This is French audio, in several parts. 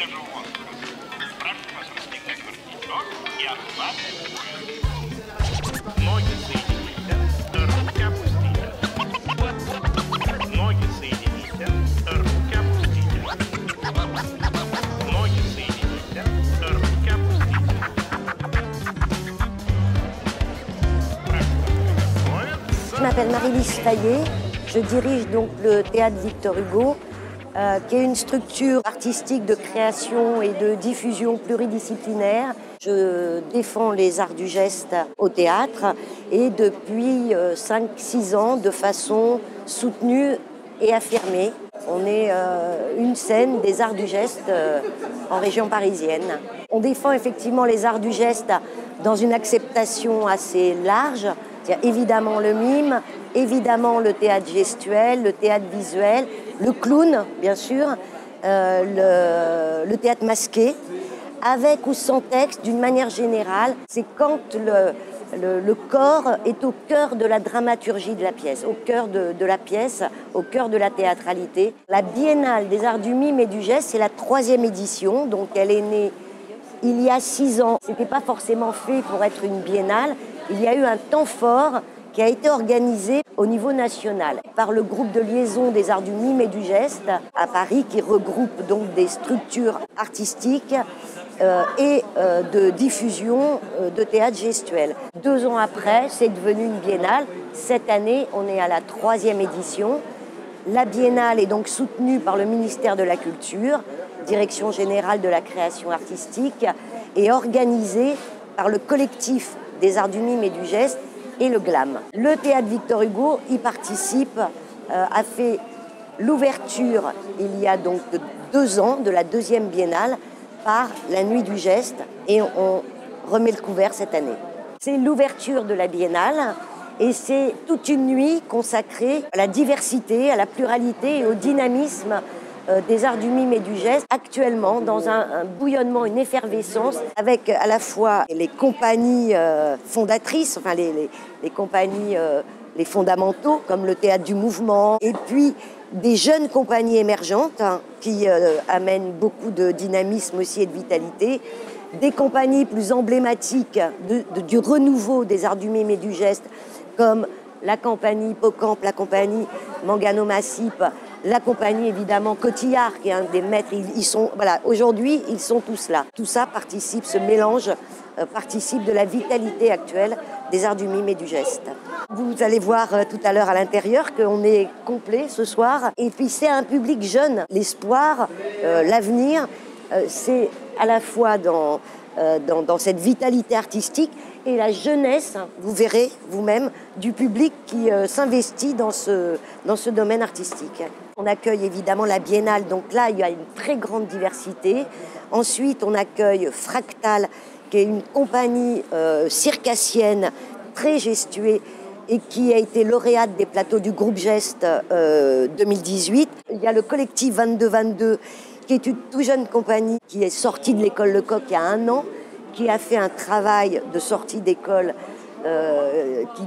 Je m'appelle Marie-Lise Fayet, je dirige donc le théâtre Victor Hugo, qui est une structure artistique de création et de diffusion pluridisciplinaire. Je défends les arts du geste au théâtre et depuis 5-6 ans de façon soutenue et affirmée. On est une scène des arts du geste en région parisienne. On défend effectivement les arts du geste dans une acceptation assez large. C'est-à-dire évidemment le mime, évidemment le théâtre gestuel, le théâtre visuel, le clown, bien sûr, le théâtre masqué, avec ou sans texte, d'une manière générale. C'est quand le corps est au cœur de la dramaturgie de la pièce, au cœur de la pièce, au cœur de la théâtralité. La Biennale des arts du mime et du geste, c'est la 3e édition, donc elle est née il y a 6 ans. C'était pas forcément fait pour être une biennale. Il y a eu un temps fort qui a été organisé au niveau national par le groupe de liaison des arts du mime et du geste à Paris, qui regroupe donc des structures artistiques et de diffusion de théâtre gestuel. 2 ans après, c'est devenu une biennale. Cette année, on est à la 3e édition. La biennale est donc soutenue par le ministère de la Culture, Direction générale de la création artistique, et organisée par le collectif des arts du mime et du geste et le GLAM. Le théâtre Victor Hugo y participe, a fait l'ouverture il y a donc 2 ans de la 2e biennale par la Nuit du geste, et on remet le couvert cette année. C'est l'ouverture de la biennale et c'est toute une nuit consacrée à la diversité, à la pluralité et au dynamisme des arts du mime et du geste, actuellement dans un bouillonnement, une effervescence, avec à la fois les compagnies fondatrices, enfin les compagnies, les fondamentaux, comme le théâtre du mouvement, et puis des jeunes compagnies émergentes qui amènent beaucoup de dynamisme aussi et de vitalité, des compagnies plus emblématiques du renouveau des arts du mime et du geste, comme la compagnie Hippocampe, la compagnie Mangano Massip, la compagnie évidemment Cotillard, qui est un des maîtres. Aujourd'hui, ils sont tous là. Tout ça participe, ce mélange participe de la vitalité actuelle des arts du mime et du geste. Vous allez voir tout à l'heure à l'intérieur qu'on est complet ce soir. Et puis c'est un public jeune. L'espoir, l'avenir, c'est à la fois dans cette vitalité artistique et la jeunesse, vous verrez vous-même, du public qui s'investit dans ce domaine artistique. On accueille évidemment la Biennale, donc là il y a une très grande diversité. Ensuite on accueille Fractal, qui est une compagnie circassienne très gestuée et qui a été lauréate des plateaux du groupe Geste 2018. Il y a le collectif 2222, qui est une toute jeune compagnie qui est sortie de l'école Lecoq il y a 1 an, qui a fait un travail de sortie d'école qui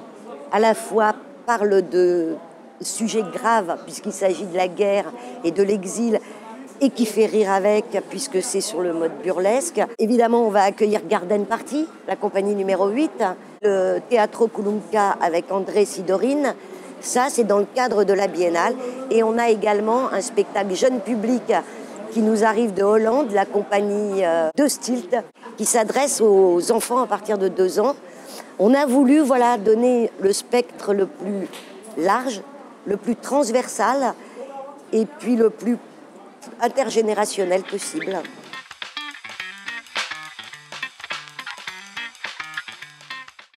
à la fois parle de sujets graves, puisqu'il s'agit de la guerre et de l'exil, et qui fait rire avec, puisque c'est sur le mode burlesque. Évidemment, on va accueillir Garden Party, la compagnie numéro 8, le Teatro Kulunka avec André Sidorine. Ça, c'est dans le cadre de la Biennale. Et on a également un spectacle jeune public qui nous arrive de Hollande, la compagnie de Stilt, qui s'adresse aux enfants à partir de 2 ans. On a voulu donner le spectre le plus large, le plus transversal et puis le plus intergénérationnel possible.